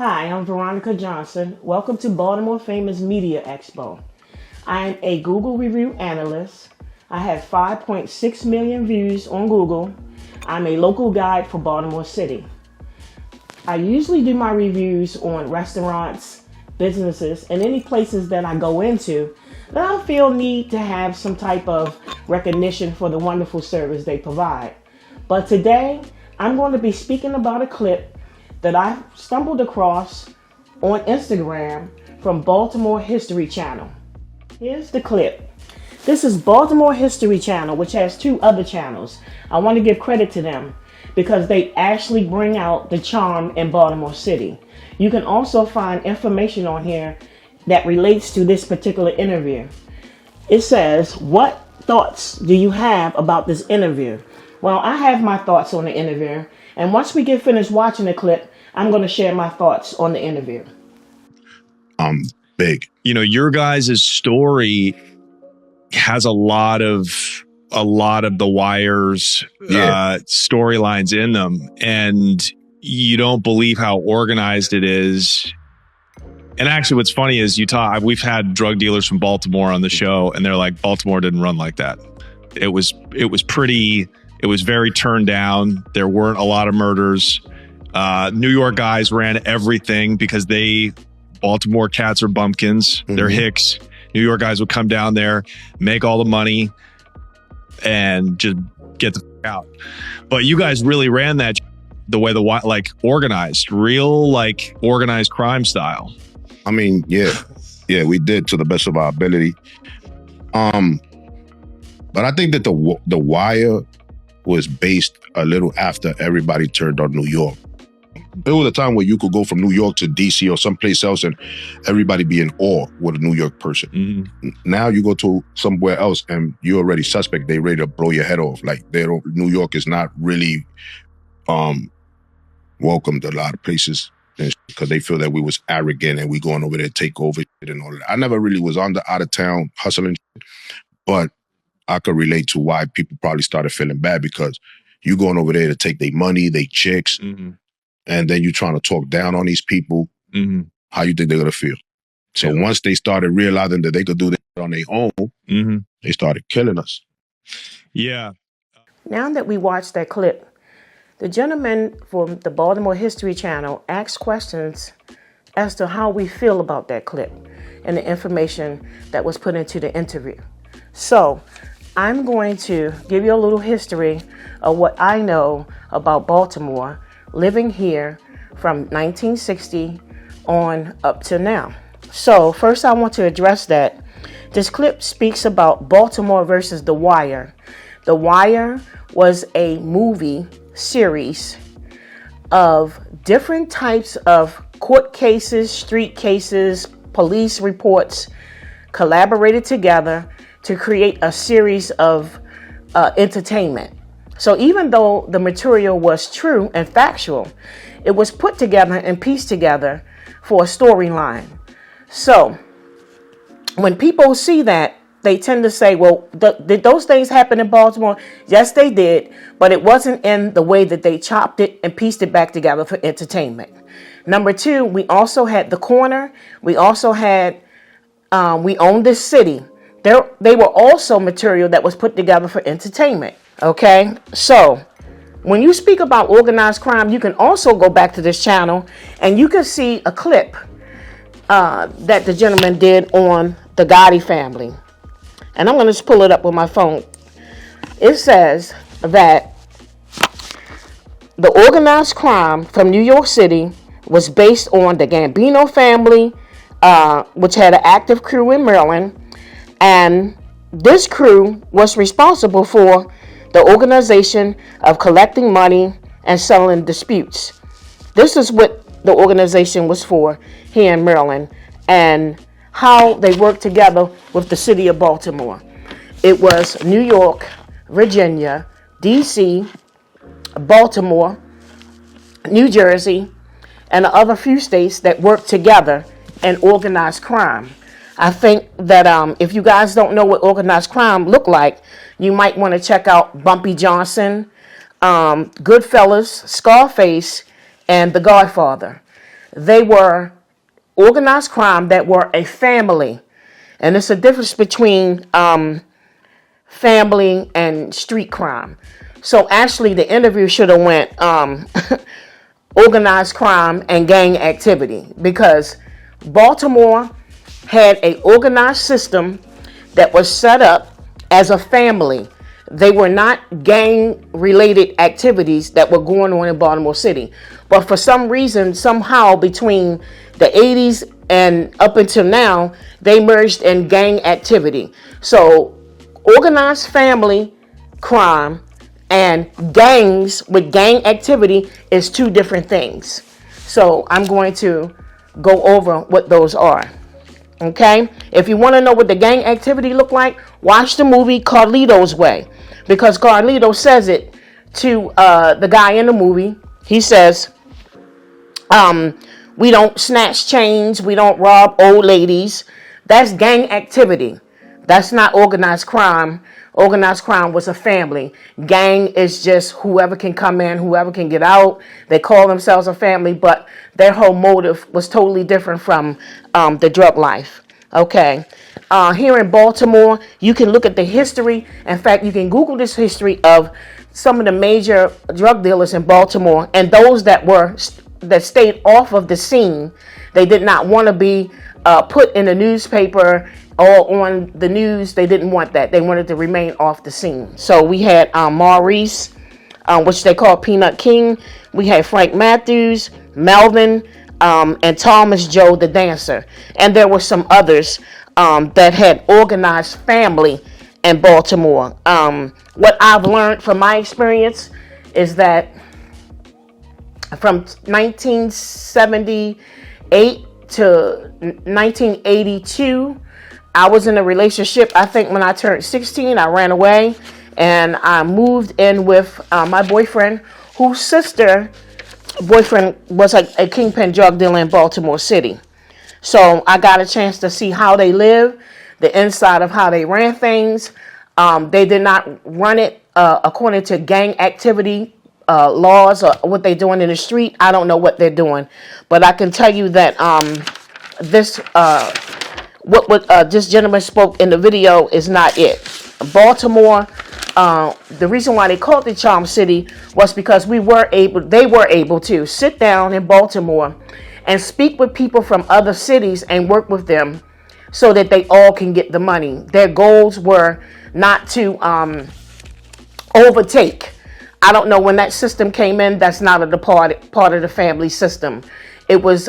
Hi, I'm Veronica Johnson. Welcome to Baltimore Famous Media Expo. I'm a Google review analyst. I have 5.6 million views on Google. I'm a local guide for Baltimore City. I usually do my reviews on restaurants, businesses, and any places that I go into that I feel need to have some type of recognition for the wonderful service they provide. But today, I'm going to be speaking about a clip that I stumbled across on Instagram from Baltimore History Channel. Here's the clip. This is Baltimore History Channel, which has two other channels. I want to give credit to them because they actually bring out the charm in Baltimore City. You can also find information on here that relates to this particular interview. It says, what thoughts do you have about this interview? Well, I have my thoughts on the interview, and once we get finished watching the clip, I'm going to share my thoughts on the interview. Big. Your guys' story has a lot of the Wire's storylines in them, and you don't believe how organized it is. And actually, what's funny is we've had drug dealers from Baltimore on the show, and they're like, Baltimore didn't run like that. It was very turned down. There weren't a lot of murders. New York guys ran everything because Baltimore cats are bumpkins. Mm-hmm. They're hicks. New York guys would come down there, make all the money, and just get the f- out. But you guys really ran that the way organized, organized crime style. I mean, yeah, we did to the best of our ability. But I think that the Wire was based a little after everybody turned on New York. There was a time where you could go from New York to DC or someplace else and everybody be in awe with a New York person. Mm-hmm. Now you go to somewhere else and you're already suspect. They ready to blow your head off. New York is not really welcomed a lot of places because they feel that we was arrogant and we going over there to take over and all that. I never really was on the out of town hustling, but I could relate to why people probably started feeling bad because you going over there to take their money, their chicks, mm-hmm. and then you trying to talk down on these people. Mm-hmm. How you think they're going to feel? So once they started realizing that they could do that on their own, mm-hmm. they started killing us. Yeah. Now that we watched that clip, the gentleman from the Baltimore History Channel asked questions as to how we feel about that clip and the information that was put into the interview. So I'm going to give you a little history of what I know about Baltimore, living here from 1960 on up to now. So first I want to address that this clip speaks about Baltimore versus The Wire. The Wire was a movie series of different types of court cases, street cases, police reports collaborated together to create a series of entertainment. So even though the material was true and factual, it was put together and pieced together for a storyline. So when people see that, they tend to say, well, did those things happen in Baltimore? Yes, they did, but it wasn't in the way that they chopped it and pieced it back together for entertainment. Number two, we also had The Corner. We also had We Own This City. They were also material that was put together for entertainment. Okay, so when you speak about organized crime, you can also go back to this channel and you can see a clip that the gentleman did on the Gotti family. And I'm going to just pull it up with my phone. It says that the organized crime from New York City was based on the Gambino family, which had an active crew in Maryland. And this crew was responsible for the organization of collecting money and settling disputes. This is what the organization was for here in Maryland and how they worked together with the city of Baltimore. It was New York, Virginia, DC, Baltimore, New Jersey, and the other few states that worked together in organized crime. I think that if you guys don't know what organized crime looked like, you might want to check out Bumpy Johnson, Goodfellas, Scarface, and The Godfather. They were organized crime that were a family. And it's a difference between family and street crime. So actually the interview should have went organized crime and gang activity, because Baltimore had a organized system that was set up as a family. They were not gang related activities that were going on in Baltimore City. But for some reason, somehow between the 80s and up until now, they merged in gang activity. So organized family crime and gangs with gang activity is two different things. So I'm going to go over what those are. Okay? If you want to know what the gang activity look like, watch the movie Carlito's Way. Because Carlito says it to the guy in the movie. He says, we don't snatch chains, we don't rob old ladies. That's gang activity. That's not organized crime. Organized crime was a family. Gang is just whoever can come in, whoever can get out. They call themselves a family, but their whole motive was totally different from the drug life. Okay. Here in Baltimore, you can look at the history. In fact, you can Google this history of some of the major drug dealers in Baltimore, and those that stayed off of the scene. They did not want to be put in the newspaper or on the news. They didn't want that. They wanted to remain off the scene. So we had Maurice, which they call Peanut King. We had Frank Matthews, Melvin, and Thomas Joe the Dancer. And there were some others that had organized family in Baltimore. What I've learned from my experience is that from 1978 to 1982, I was in a relationship. I think when I turned 16, I ran away and I moved in with my boyfriend, whose boyfriend was a kingpin drug dealer in Baltimore City. So I got a chance to see how they live, the inside of how they ran things. They did not run it according to gang activity laws or what they're doing in the street. I don't know what they're doing, but I can tell you that what this gentleman spoke in the video is not it. Baltimore, the reason why they called it Charm City was because they were able to sit down in Baltimore and speak with people from other cities and work with them so that they all can get the money. Their goals were not to overtake. I don't know when that system came in. That's not a part of the family system. It was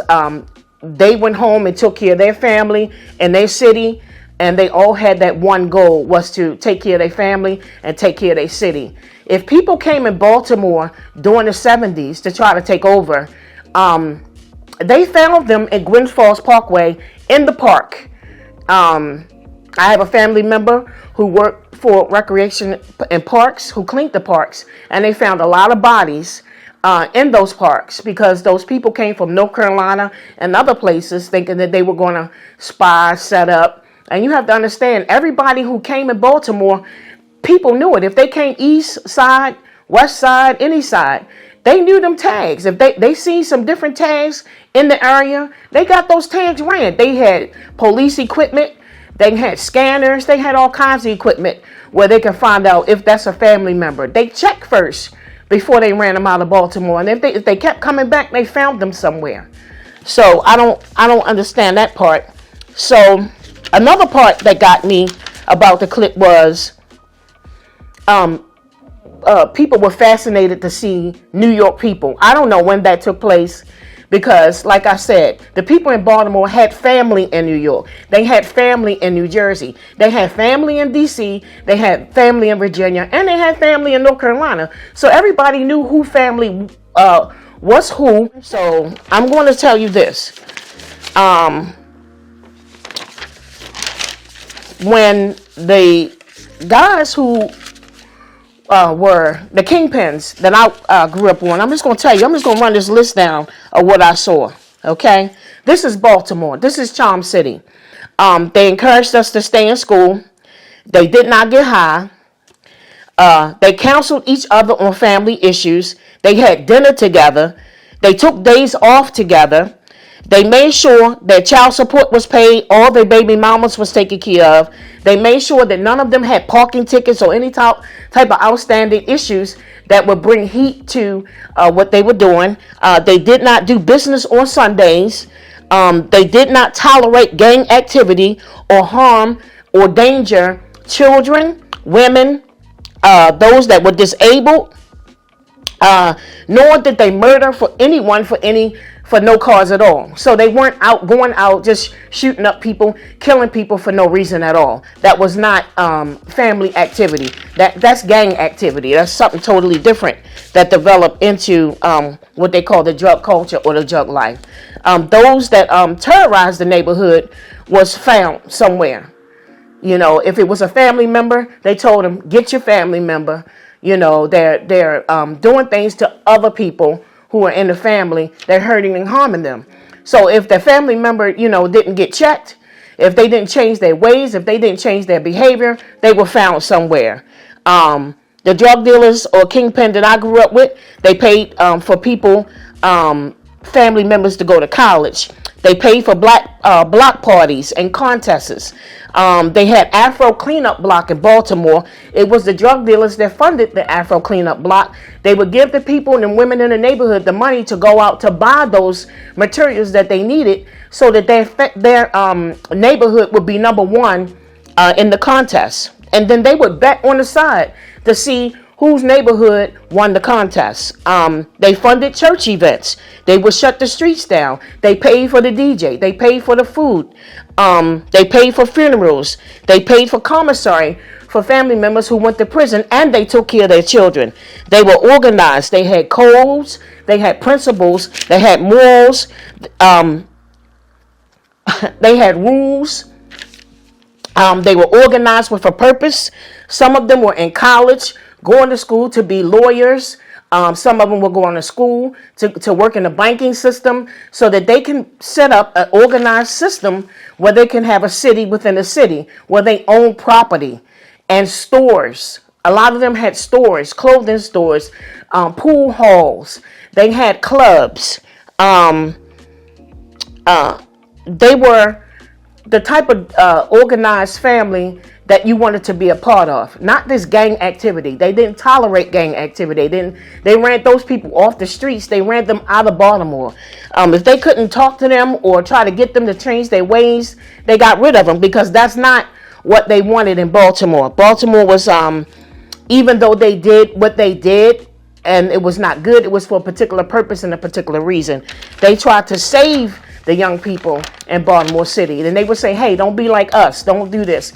they went home and took care of their family and their city, and they all had that one goal, was to take care of their family and take care of their city. If people came in Baltimore during the 70s to try to take over, they found them at Gwynn Falls Parkway in the park. I have a family member who worked for Recreation and Parks, who cleaned the parks, and they found a lot of bodies in those parks because those people came from North Carolina and other places thinking that they were going to spy, set up. And you have to understand, everybody who came in Baltimore, people knew it. If they came east side, west side, any side, they knew them tags. If they seen some different tags in the area, they got those tags ran. They had police equipment. They had scanners. They had all kinds of equipment where they can find out if that's a family member. They checked first before they ran them out of Baltimore. And if they kept coming back, they found them somewhere. So I don't understand that part. So another part that got me about the clip was people were fascinated to see New York people. I don't know when that took place because, like I said, the people in Baltimore had family in New York. They had family in New Jersey. They had family in D.C. They had family in Virginia. And they had family in North Carolina. So everybody knew who family was who. So I'm going to tell you this. When the guys who were the kingpins that I grew up on, I'm just going to tell you, I'm just going to run this list down of what I saw, okay? This is Baltimore. This is Charm City. They encouraged us to stay in school. They did not get high. They counseled each other on family issues. They had dinner together. They took days off together. They made sure that child support was paid, all their baby mamas was taken care of. They made sure that none of them had parking tickets or any type of outstanding issues that would bring heat to what they were doing. They did not do business on Sundays. They did not tolerate gang activity or harm or danger children, women, those that were disabled, nor did they murder for anyone for no cause at all. So they weren't going out just shooting up people, killing people for no reason at all. That was not family activity. That's gang activity. That's something totally different that developed into what they call the drug culture or the drug life. Those that terrorized the neighborhood was found somewhere. You know, if it was a family member, they told them, get your family member. You know, they're doing things to other people who are in the family. They're hurting and harming them. So if the family member, you know, didn't get checked, if they didn't change their ways, if they didn't change their behavior, they were found somewhere. The drug dealers or kingpin that I grew up with, they paid for people, family members to go to college. They paid for block parties and contests. They had Afro Cleanup Block in Baltimore. It was the drug dealers that funded the Afro Cleanup Block. They would give the people and the women in the neighborhood the money to go out to buy those materials that they needed so that their neighborhood would be number one in the contest. And then they would bet on the side to see whose neighborhood won the contest. They funded church events. They would shut the streets down. They paid for the DJ. They paid for the food. They paid for funerals. They paid for commissary for family members who went to prison, and they took care of their children. They were organized. They had codes. They had principles. They had morals. They had rules. They were organized with a purpose. Some of them were in college, going to school to be lawyers. Some of them were going to school to work in the banking system so that they can set up an organized system where they can have a city within a city, where they own property and stores. A lot of them had stores, clothing stores, pool halls. They had clubs. They were the type of organized family that you wanted to be a part of, not this gang activity. They didn't tolerate gang activity. They ran those people off the streets. They ran them out of Baltimore. If they couldn't talk to them or try to get them to change their ways, they got rid of them, because that's not what they wanted in Baltimore. Baltimore was, even though they did what they did and it was not good, it was for a particular purpose and a particular reason. They tried to save the young people in Baltimore City. And they would say, hey, don't be like us. Don't do this.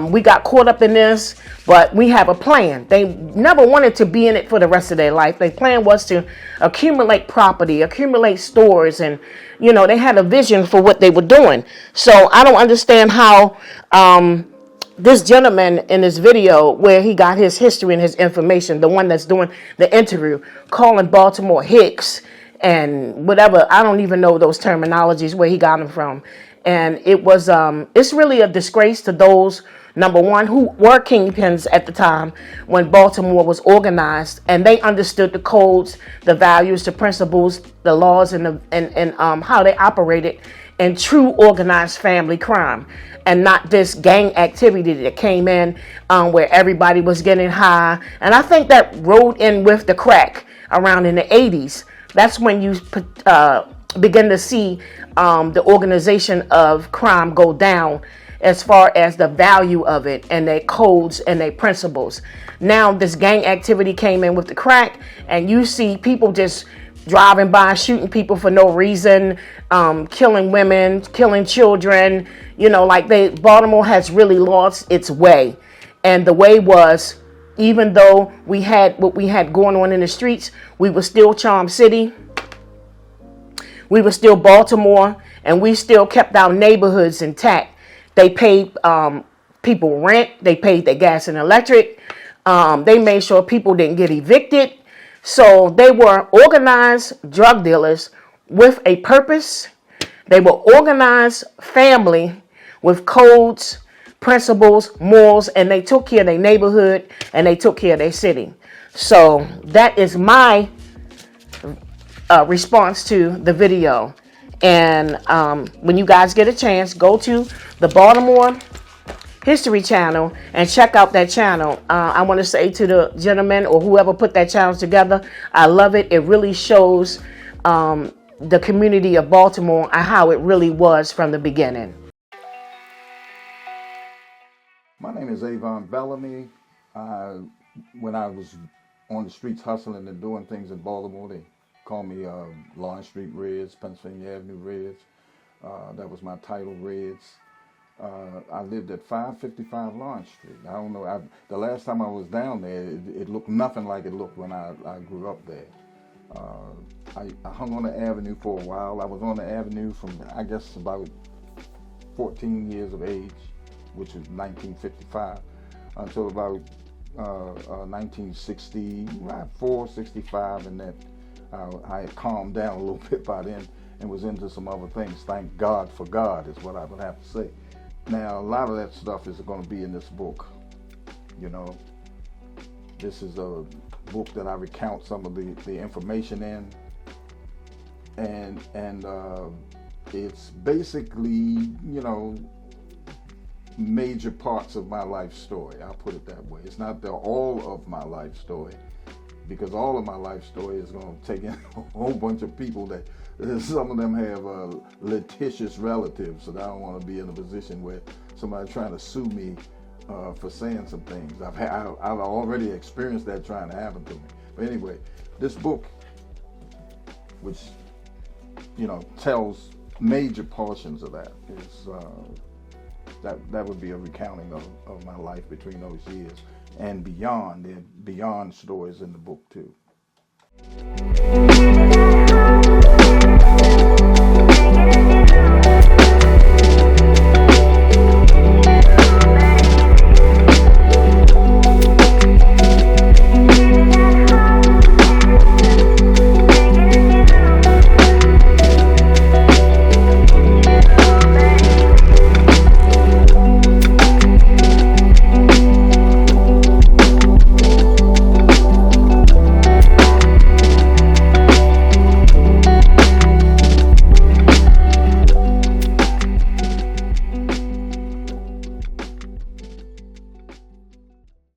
We got caught up in this, but we have a plan. They never wanted to be in it for the rest of their life. Their plan was to accumulate property, accumulate stores, and, you know, they had a vision for what they were doing. So I don't understand how this gentleman in this video, where he got his history and his information, the one that's doing the interview, calling Baltimore Hicks and whatever, I don't even know those terminologies where he got them from. And it was, it's really a disgrace to those, number one, who were kingpins at the time when Baltimore was organized, and they understood the codes, the values, the principles, the laws, and how they operated in true organized family crime, and not this gang activity that came in where everybody was getting high. And I think that rode in with the crack around in the 80s. That's when you begin to see the organization of crime go down as far as the value of it and their codes and their principles. Now this gang activity came in with the crack, and you see people just driving by, shooting people for no reason, killing women, killing children. You know, like Baltimore has really lost its way. And the way was, even though we had what we had going on in the streets, we were still Charm City. We were still Baltimore, and we still kept our neighborhoods intact. They paid people rent. They paid their gas and electric. They made sure people didn't get evicted. So they were organized drug dealers with a purpose. They were organized family with codes, principles, morals, and they took care of their neighborhood and they took care of their city. So that is my response to the video. And when you guys get a chance, go to the Baltimore History Channel and check out that channel. I want to say to the gentleman or whoever put that channel together, I love it. It really shows the community of Baltimore and how it really was from the beginning. My name is Avon Bellamy. When I was on the streets hustling and doing things in Baltimore, they called me Lawrence Street Reds, Pennsylvania Avenue Reds. That was my title, Reds. I lived at 555 Lawrence Street. I don't know, the last time I was down there, it looked nothing like it looked when I grew up there. I hung on the avenue for a while. I was on the avenue from, I guess, about 14 years of age, which was 1955, until about 1964, 65, and that I had calmed down a little bit by then and was into some other things. Thank God for God is what I would have to say. Now, a lot of that stuff is going to be in this book. You know, this is a book that I recount some of the information in, and it's basically, you know, major parts of my life story. I'll put it that way. It's not all of my life story, because all of my life story is going to take in a whole bunch of people that some of them have litigious relatives, and I don't want to be in a position where somebody's trying to sue me for saying some things. I've already experienced that trying to happen to me. But anyway, this book, which, you know, tells major portions of that, is that would be a recounting of my life between those years and beyond. There are beyond stories in the book too.